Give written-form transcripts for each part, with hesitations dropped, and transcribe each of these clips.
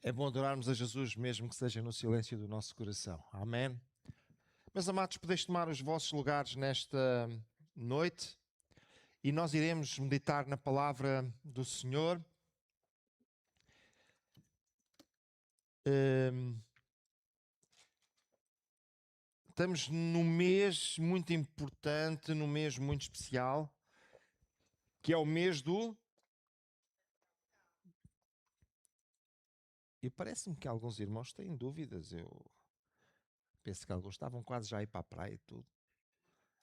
É bom adorarmos a Jesus, mesmo que seja no silêncio do nosso coração. Amém? Meus amados, podeis tomar os vossos lugares nesta noite e nós iremos meditar na palavra do Senhor. Estamos num mês muito importante, num mês muito especial, que é o mês do... E parece-me que alguns irmãos têm dúvidas. Eu penso que alguns estavam quase já a ir para a praia e tudo.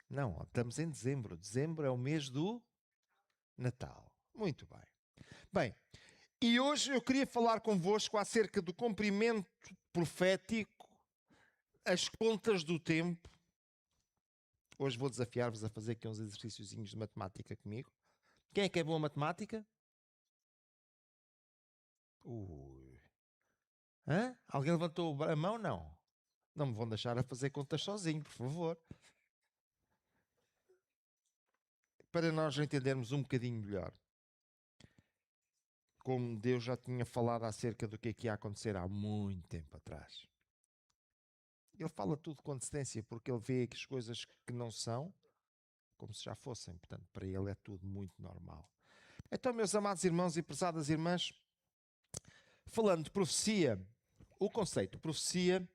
Não, estamos em dezembro. Dezembro é o mês do Natal. Muito bem. Bem, e hoje eu queria falar convosco acerca do cumprimento profético, as contas do tempo. Hoje vou desafiar-vos a fazer aqui uns exercíciozinhos de matemática comigo. Quem é que é bom a matemática? Hã? Alguém levantou a mão? Não. Não me vão deixar a fazer contas sozinho, por favor. Para nós entendermos um bocadinho melhor. Como Deus já tinha falado acerca do que ia acontecer há muito tempo atrás. Ele fala tudo com antecedência, porque ele vê as coisas que não são como se já fossem. Portanto, para ele é tudo muito normal. Então, meus amados irmãos e prezadas irmãs, falando de profecia, o conceito de profecia,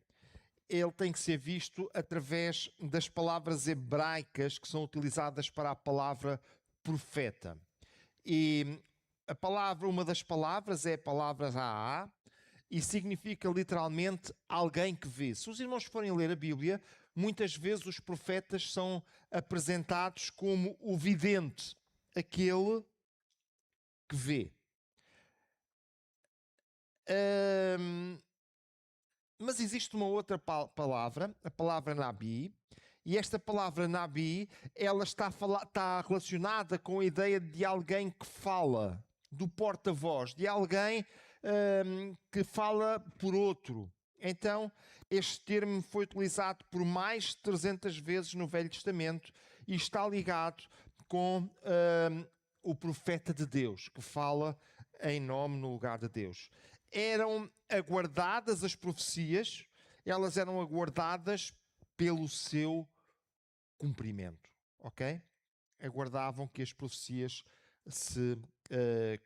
ele tem que ser visto através das palavras hebraicas que são utilizadas para a palavra profeta. E a palavra, uma das palavras é a palavra Raá, e significa literalmente alguém que vê. Se os irmãos forem ler a Bíblia, muitas vezes os profetas são apresentados como o vidente, aquele que vê. Mas existe uma outra palavra, a palavra Nabi, e esta palavra Nabi, ela está relacionada com a ideia de alguém que fala, do porta-voz, de alguém que fala por outro. Então, este termo foi utilizado por mais de 300 vezes no Velho Testamento e está ligado com o profeta de Deus, que fala em nome no lugar de Deus. Eram aguardadas as profecias, elas eram aguardadas pelo seu cumprimento, ok? Aguardavam que as profecias se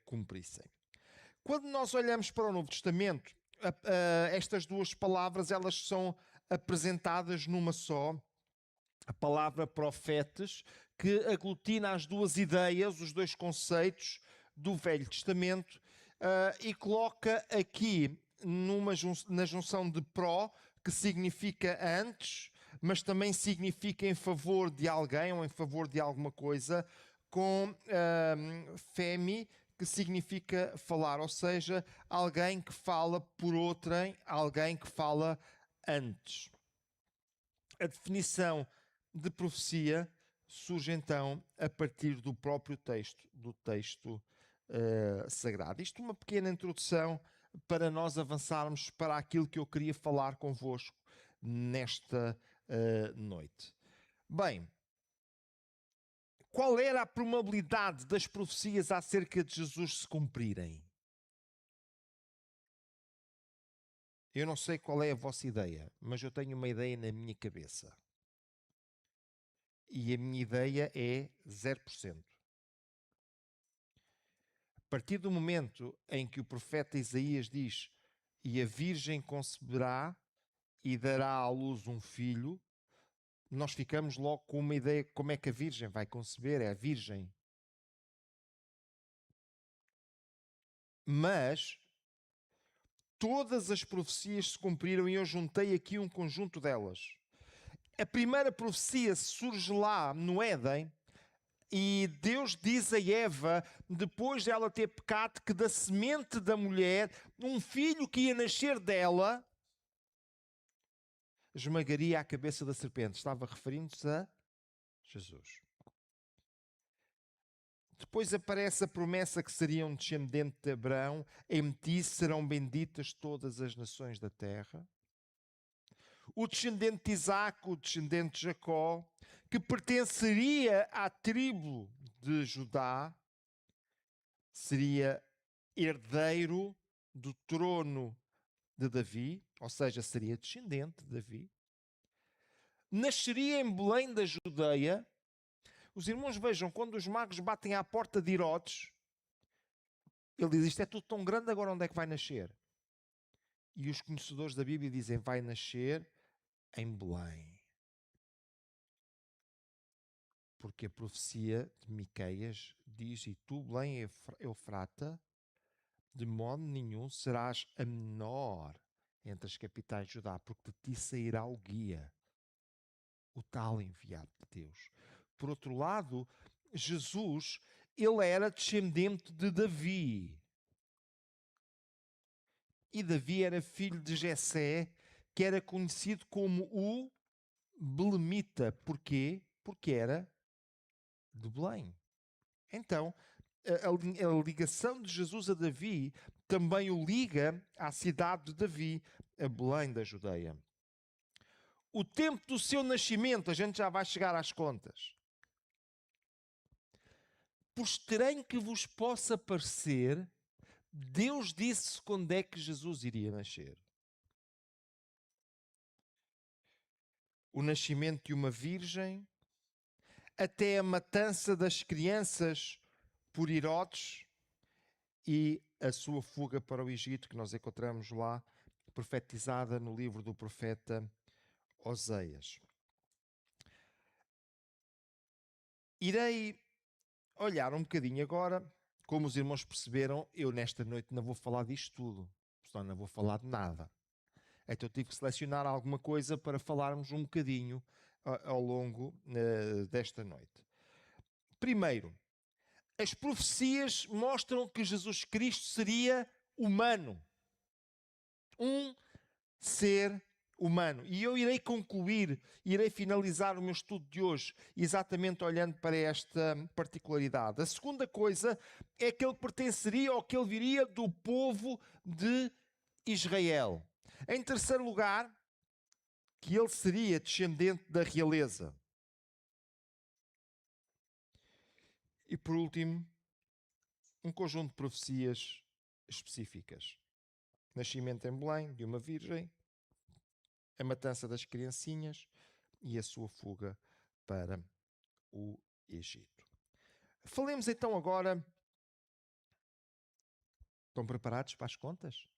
cumprissem. Quando nós olhamos para o Novo Testamento, estas duas palavras elas são apresentadas numa só, a palavra profetes, que aglutina as duas ideias, os dois conceitos do Velho Testamento, e coloca aqui na junção de pró, que significa antes, mas também significa em favor de alguém ou em favor de alguma coisa, com femi, que significa falar, ou seja, alguém que fala por outrem, alguém que fala antes. A definição de profecia surge então a partir do próprio texto, do texto sagrado. Isto é uma pequena introdução para nós avançarmos para aquilo que eu queria falar convosco nesta noite. Bem, qual era a probabilidade das profecias acerca de Jesus se cumprirem? Eu não sei qual é a vossa ideia, mas eu tenho uma ideia na minha cabeça. E a minha ideia é 0%. A partir do momento em que o profeta Isaías diz: "E a virgem conceberá e dará à luz um filho", nós ficamos logo com uma ideia: como é que a virgem vai conceber? É a virgem. Mas todas as profecias se cumpriram e eu juntei aqui um conjunto delas. A primeira profecia surge lá no Éden e Deus diz a Eva, depois de ela ter pecado, que da semente da mulher, um filho que ia nascer dela, esmagaria a cabeça da serpente. Estava referindo-se a Jesus. Depois aparece a promessa que seria um descendente de Abraão. Em ti serão benditas todas as nações da terra. O descendente de Isaac, o descendente de Jacó, que pertenceria à tribo de Judá, seria herdeiro do trono de Davi, ou seja, seria descendente de Davi. Nasceria em Belém da Judeia. Os irmãos vejam, quando os magos batem à porta de Herodes, ele diz, isto é tudo tão grande, agora onde é que vai nascer? E os conhecedores da Bíblia dizem, vai nascer em Belém. Porque a profecia de Miqueias diz, e tu, Belém Eufrata, de modo nenhum serás a menor entre as capitais de Judá, porque de ti sairá o guia, o tal enviado de Deus. Por outro lado, Jesus, ele era descendente de Davi. E Davi era filho de Jessé, que era conhecido como o Belemita. Porquê? Porque era de Belém. Então, a ligação de Jesus a Davi também o liga à cidade de Davi, a Belém da Judeia. O tempo do seu nascimento, a gente já vai chegar às contas. Por estranho que vos possa parecer, Deus disse quando é que Jesus iria nascer. O nascimento de uma virgem, até a matança das crianças por Herodes e a sua fuga para o Egito, que nós encontramos lá, profetizada no livro do profeta Oseias. Irei olhar um bocadinho agora, como os irmãos perceberam, eu nesta noite não vou falar disto tudo, senão não vou falar de nada. Então tive que selecionar alguma coisa para falarmos um bocadinho ao longo desta noite. Primeiro, as profecias mostram que Jesus Cristo seria humano. Um ser humano. E eu irei concluir, irei finalizar o meu estudo de hoje exatamente olhando para esta particularidade. A segunda coisa é que ele pertenceria ou que ele viria do povo de Israel. Em terceiro lugar, que ele seria descendente da realeza. E por último, um conjunto de profecias específicas. Nascimento em Belém de uma virgem, a matança das criancinhas e a sua fuga para o Egito. Falemos então agora. Estão preparados para as contas?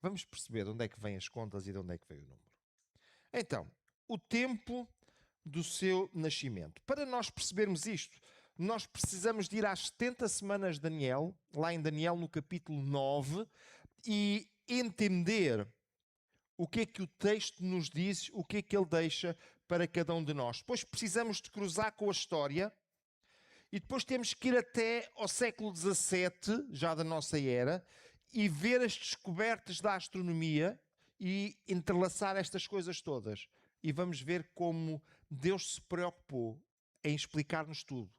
Vamos perceber de onde é que vêm as contas e de onde é que veio o número. Então, o tempo do seu nascimento. Para nós percebermos isto, nós precisamos de ir às 70 semanas de Daniel, lá em Daniel no capítulo 9, e entender o que é que o texto nos diz, o que é que ele deixa para cada um de nós. Depois precisamos de cruzar com a história e depois temos que ir até ao século XVII, já da nossa era, e ver as descobertas da astronomia e entrelaçar estas coisas todas. E vamos ver como Deus se preocupou em explicar-nos tudo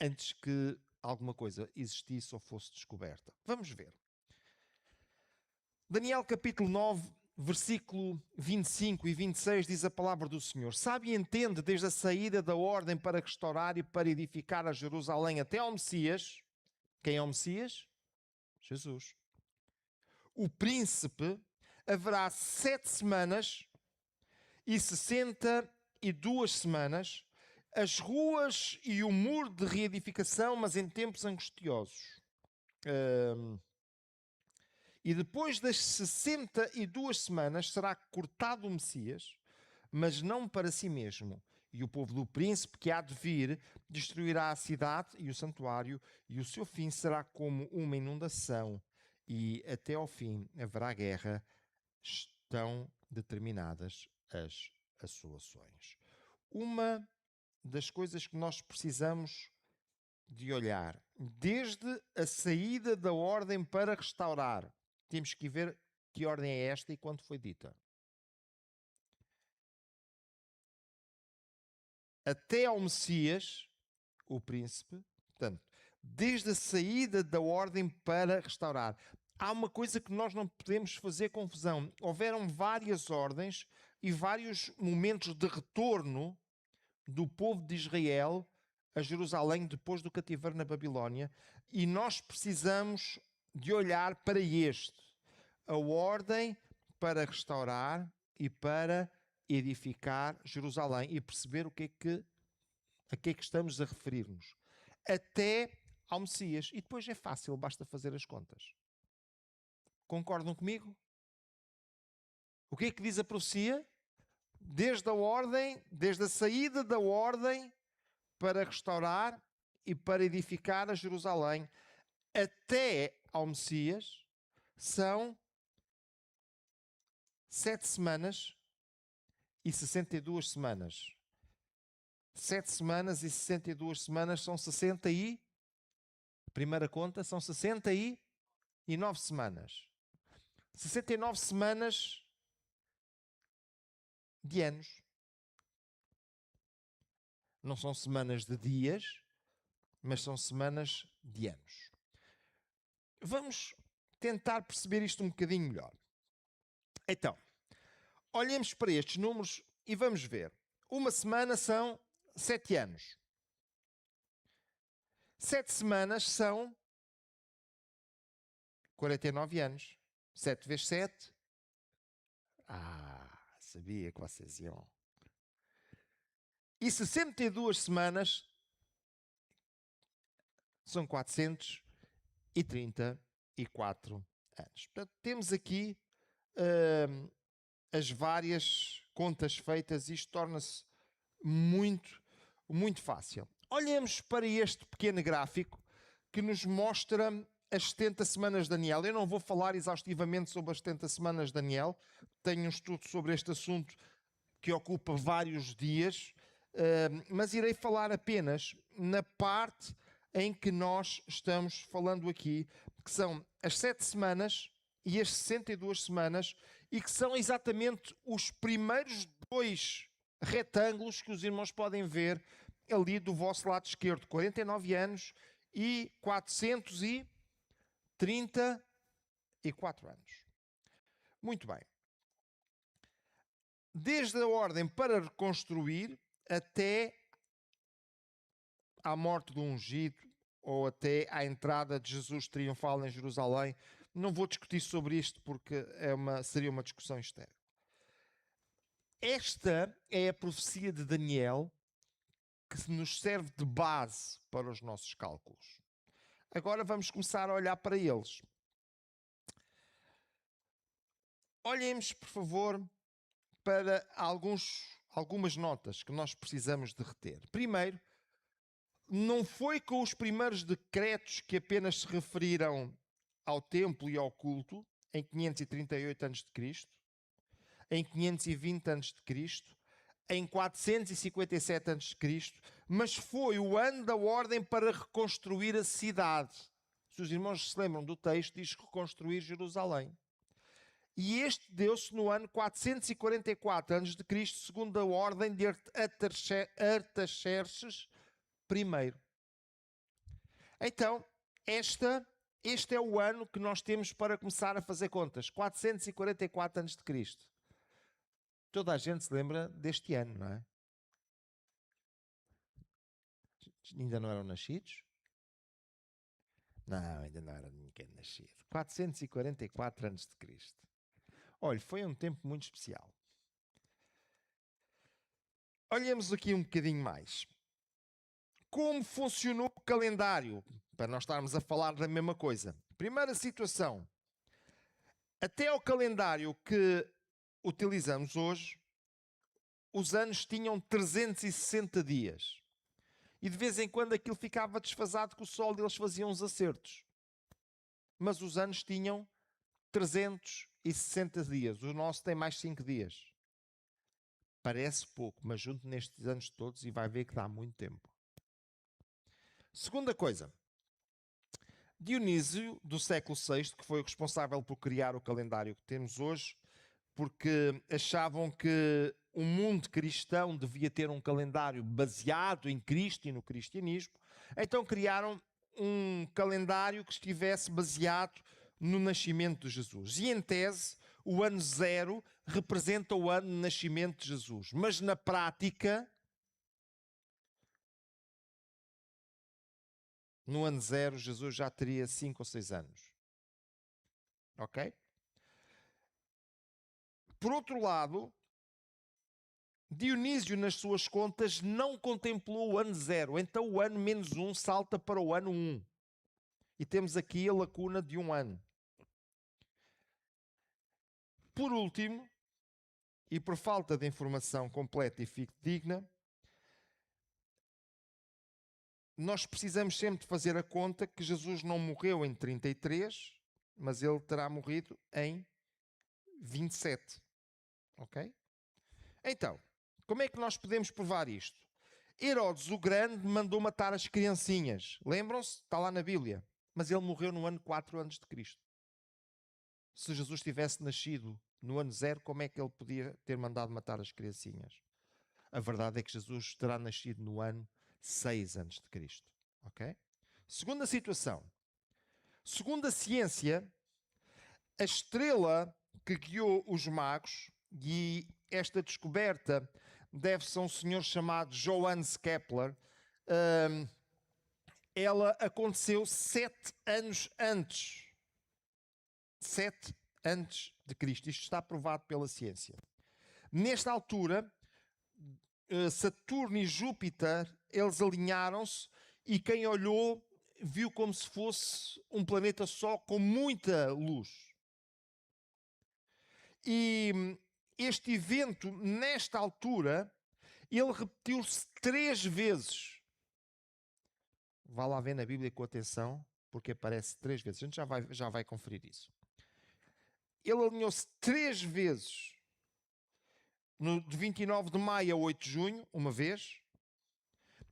antes que alguma coisa existisse ou fosse descoberta. Vamos ver. Daniel capítulo 9, versículo 25 e 26 diz a palavra do Senhor. Sabe e entende desde a saída da ordem para restaurar e para edificar a Jerusalém até ao Messias. Quem é o Messias? Jesus. O príncipe haverá 7 semanas e 62 semanas, as ruas e o muro de reedificação, mas em tempos angustiosos. E depois das 62 semanas será cortado o Messias, mas não para si mesmo. E o povo do príncipe que há de vir destruirá a cidade e o santuário, e o seu fim será como uma inundação. E até ao fim haverá guerra. Estão determinadas as assolações. Uma das coisas que nós precisamos de olhar, desde a saída da ordem para restaurar, temos que ver que ordem é esta e quando foi dita. Até ao Messias, o príncipe, portanto, desde a saída da ordem para restaurar. Há uma coisa que nós não podemos fazer confusão. Houveram várias ordens e vários momentos de retorno do povo de Israel a Jerusalém depois do cativeiro na Babilónia, e nós precisamos de olhar para este. a ordem para restaurar e para edificar Jerusalém, e perceber a que é que estamos a referir-nos. Até ao Messias. E depois é fácil, basta fazer as contas. Concordam comigo? O que é que diz a profecia? Desde a ordem, desde a saída da ordem para restaurar e para edificar a Jerusalém até ao Messias, são 7 semanas e 62 semanas. 7 semanas e 62 semanas são 60 e... Primeira conta, são 69 semanas. 69 semanas de anos. Não são semanas de dias, mas são semanas de anos. Vamos tentar perceber isto um bocadinho melhor. Então, olhemos para estes números e vamos ver. Uma semana são 7 anos. 7 semanas são 49 anos. 7 vezes 7. Sabia que vocês iam. E 62 semanas são 434 anos. Portanto, temos aqui as várias contas feitas. Isto torna-se muito fácil. Olhemos para este pequeno gráfico que nos mostra as 70 semanas de Daniel. Eu não vou falar exaustivamente sobre as 70 semanas de Daniel. Tenho um estudo sobre este assunto que ocupa vários dias, mas irei falar apenas na parte em que nós estamos falando aqui, que são as 7 semanas e as 62 semanas, e que são exatamente os primeiros 2 retângulos que os irmãos podem ver ali do vosso lado esquerdo. 49 anos e 434 anos. Muito bem. Desde a ordem para reconstruir até à morte do ungido ou até à entrada de Jesus triunfal em Jerusalém. Não vou discutir sobre isto porque seria uma discussão estéril. Esta é a profecia de Daniel que nos serve de base para os nossos cálculos. Agora vamos começar a olhar para eles. Olhemos, por favor, para algumas notas que nós precisamos de reter. Primeiro, não foi com os primeiros decretos que apenas se referiram ao templo e ao culto, em 538 a.C., em 520 a.C., em 457 a.C., mas foi o ano da ordem para reconstruir a cidade. Se os irmãos se lembram do texto, diz reconstruir Jerusalém. E este deu-se no ano 444 a.C., segundo a ordem de Artaxerxes I. Então, este é o ano que nós temos para começar a fazer contas. 444 a.C. Toda a gente se lembra deste ano, não é? Ainda não eram nascidos? Não, ainda não era ninguém nascido. 444 a.C. Olha, foi um tempo muito especial. Olhemos aqui um bocadinho mais. Como funcionou o calendário? Para nós estarmos a falar da mesma coisa. Primeira situação. Até ao calendário que utilizamos hoje, os anos tinham 360 dias. E de vez em quando aquilo ficava desfasado com o sol e eles faziam os acertos. Mas os anos tinham 360 dias. O nosso tem mais 5 dias. Parece pouco, mas junto nestes anos todos e vai ver que dá muito tempo. Segunda coisa. Dionísio, do século VI, que foi o responsável por criar o calendário que temos hoje, porque achavam que o mundo cristão devia ter um calendário baseado em Cristo e no cristianismo, então criaram um calendário que estivesse baseado no nascimento de Jesus. E em tese, o ano 0 representa o ano de nascimento de Jesus. Mas na prática, no ano 0, Jesus já teria 5 ou 6 anos. Ok? Por outro lado, Dionísio, nas suas contas, não contemplou o ano 0. Então o ano -1 salta para o ano 1. E temos aqui a lacuna de um ano. Por último, e por falta de informação completa e fidedigna, nós precisamos sempre de fazer a conta que Jesus não morreu em 33, mas ele terá morrido em 27. Ok? Então, como é que nós podemos provar isto? Herodes o Grande mandou matar as criancinhas. Lembram-se? Está lá na Bíblia. Mas ele morreu no ano 4 a.C. Se Jesus tivesse nascido no ano 0, como é que ele podia ter mandado matar as criancinhas? A verdade é que Jesus terá nascido no ano 6 a.C. Ok? Segunda situação. Segundo a ciência, a estrela que guiou os magos, e esta descoberta deve-se a um senhor chamado Johannes Kepler, ela aconteceu 7 anos antes. 7 antes de Cristo. Isto está provado pela ciência. Nesta altura, Saturno e Júpiter, eles alinharam-se e quem olhou viu como se fosse um planeta só com muita luz. E este evento, nesta altura, ele repetiu-se 3 vezes. Vá lá ver na Bíblia com atenção, porque aparece 3 vezes. A gente já vai conferir isso. Ele alinhou-se 3 vezes. De 29 de maio a 8 de junho, uma vez.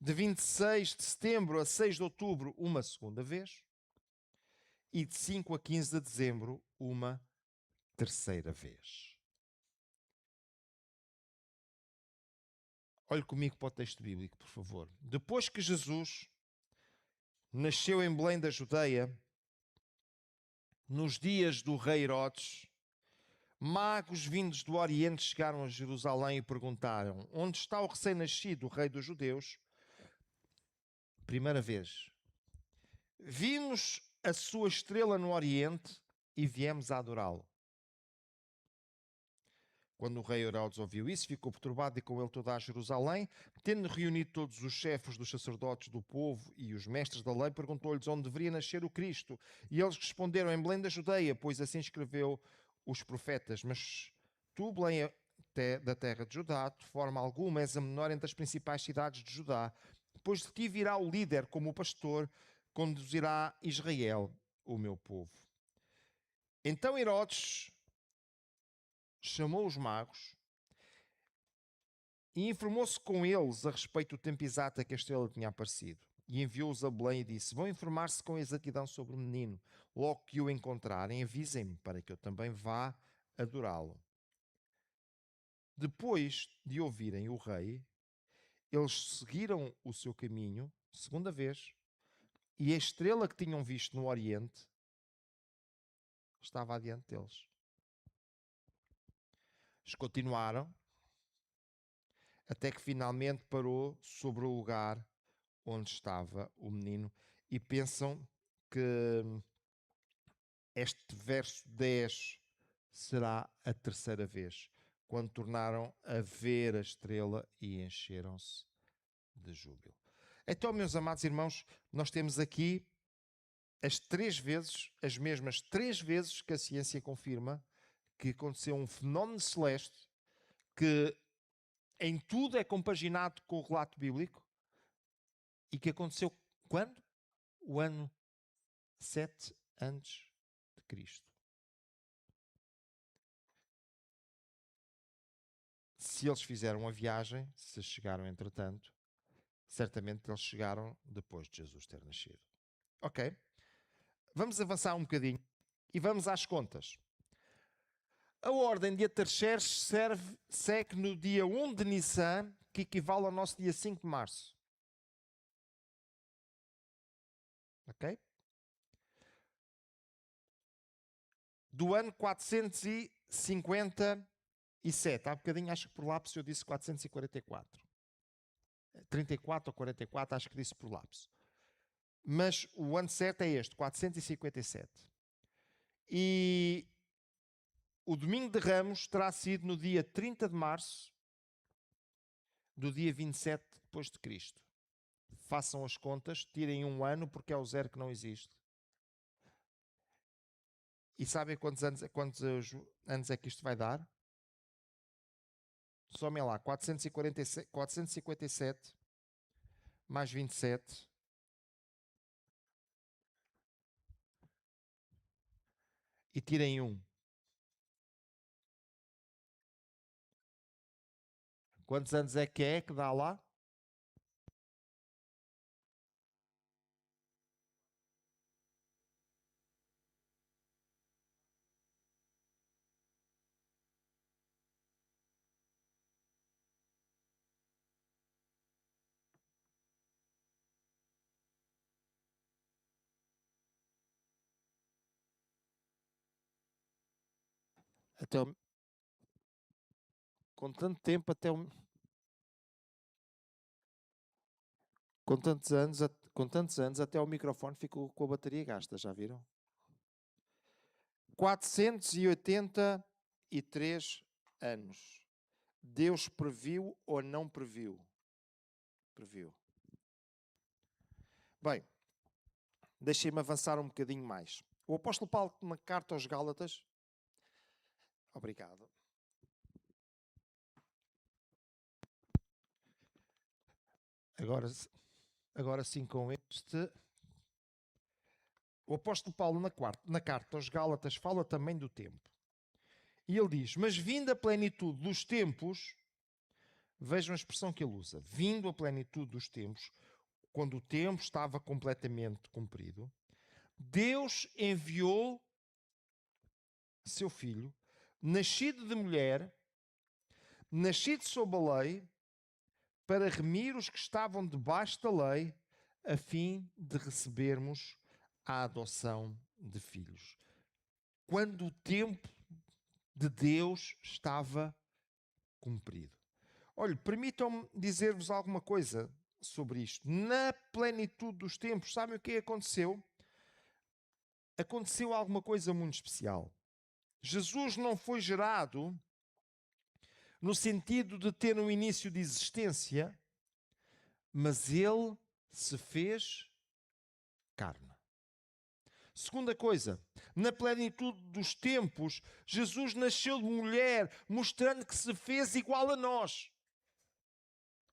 De 26 de setembro a 6 de outubro, uma segunda vez. E de 5 a 15 de dezembro, uma terceira vez. Olhe comigo para o texto bíblico, por favor. Depois que Jesus nasceu em Belém da Judeia, nos dias do rei Herodes, magos vindos do Oriente chegaram a Jerusalém e perguntaram: onde está o recém-nascido, o rei dos judeus? Primeira vez. Vimos a sua estrela no Oriente e viemos a adorá-lo. Quando o rei Herodes ouviu isso, ficou perturbado e com ele toda a Jerusalém. Tendo reunido todos os chefes dos sacerdotes do povo e os mestres da lei, perguntou-lhes onde deveria nascer o Cristo. E eles responderam: em Belém da Judeia, pois assim escreveu os profetas. Mas tu, Belém da terra de Judá, de forma alguma és a menor entre as principais cidades de Judá, pois de ti virá o líder como o pastor, conduzirá Israel, o meu povo. Então Herodes chamou os magos e informou-se com eles a respeito do tempo exato a que a estrela tinha aparecido. E enviou-os a Belém e disse: vão informar-se com exatidão sobre o menino. Logo que o encontrarem, avisem-me para que eu também vá adorá-lo. Depois de ouvirem o rei, eles seguiram o seu caminho, segunda vez, e a estrela que tinham visto no Oriente estava adiante deles. Eles continuaram até que finalmente parou sobre o lugar onde estava o menino e pensam que este verso 10 será a terceira vez, quando tornaram a ver a estrela e encheram-se de júbilo. Então, meus amados irmãos, nós temos aqui as mesmas 3 vezes que a ciência confirma que aconteceu um fenómeno celeste que em tudo é compaginado com o relato bíblico e que aconteceu quando? O ano 7 antes de Cristo. Se eles fizeram a viagem, se chegaram entretanto, certamente eles chegaram depois de Jesus ter nascido. Ok? Vamos avançar um bocadinho e vamos às contas. A ordem de Atarxerxes segue no dia 1 de Nissan, que equivale ao nosso dia 5 de março. Ok? Do ano 457. Há bocadinho, acho que por lápis eu disse 444. 34 ou 44, acho que disse por lápis. Mas o ano certo é este, 457. E O domingo de Ramos terá sido no dia 30 de março do dia 27 depois de Cristo. Façam as contas, tirem um ano porque é o zero que não existe. E sabem quantos anos é que isto vai dar? Somem lá, 457 mais 27 e tirem um. Quantos anos é que dá lá? Até o- com tanto tempo, com tantos anos, até o microfone ficou com a bateria gasta, já viram? 483 anos. Deus previu ou não previu? Previu. Bem, deixem-me avançar um bocadinho mais. O apóstolo Paulo, na carta aos Gálatas, obrigado. Agora sim com este. O apóstolo Paulo, na carta aos Gálatas, fala também do tempo. E ele diz: mas vindo a plenitude dos tempos, vejam a expressão que ele usa, vindo a plenitude dos tempos, quando o tempo estava completamente cumprido, Deus enviou seu filho, nascido de mulher, nascido sob a lei, para remir os que estavam debaixo da lei, a fim de recebermos a adoção de filhos. Quando o tempo de Deus estava cumprido. Olha, permitam-me dizer-vos alguma coisa sobre isto. Na plenitude dos tempos, sabem o que aconteceu? Aconteceu alguma coisa muito especial. Jesus não foi gerado no sentido de ter um início de existência, mas ele se fez carne. Segunda coisa, na plenitude dos tempos, Jesus nasceu de mulher, mostrando que se fez igual a nós,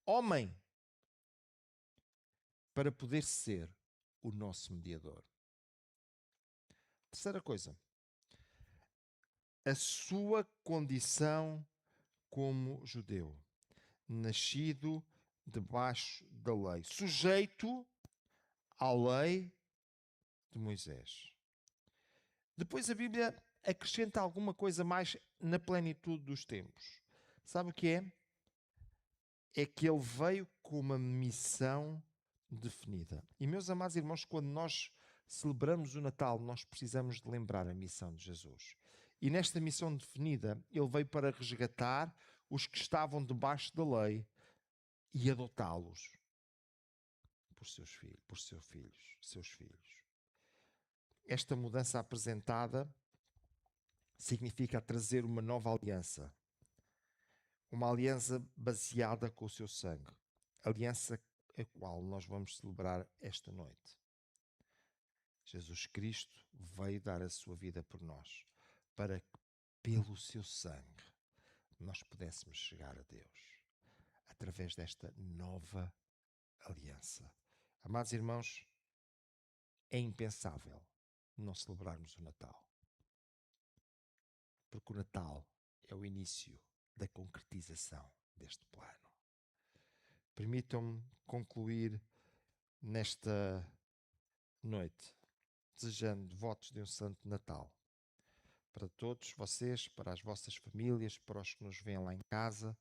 homem, para poder ser o nosso mediador. Terceira coisa, a sua condição como judeu, nascido debaixo da lei, sujeito à lei de Moisés. Depois a Bíblia acrescenta alguma coisa mais na plenitude dos tempos. Sabe o que é? É que ele veio com uma missão definida. E meus amados irmãos, quando nós celebramos o Natal, nós precisamos de lembrar a missão de Jesus. E nesta missão definida, ele veio para resgatar os que estavam debaixo da lei e adotá-los por seus filhos. Esta mudança apresentada significa trazer uma nova aliança. Uma aliança baseada com o seu sangue. Aliança a qual nós vamos celebrar esta noite. Jesus Cristo veio dar a sua vida por nós, para que, pelo seu sangue, nós pudéssemos chegar a Deus, através desta nova aliança. Amados irmãos, é impensável não celebrarmos o Natal. Porque o Natal é o início da concretização deste plano. Permitam-me concluir nesta noite, desejando votos de um Santo Natal para todos vocês, para as vossas famílias, para os que nos veem lá em casa.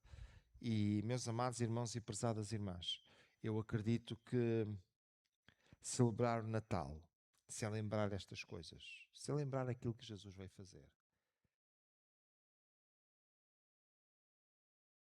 E, meus amados irmãos e prezadas irmãs, eu acredito que celebrar o Natal, se é lembrar estas coisas, se é lembrar aquilo que Jesus veio fazer,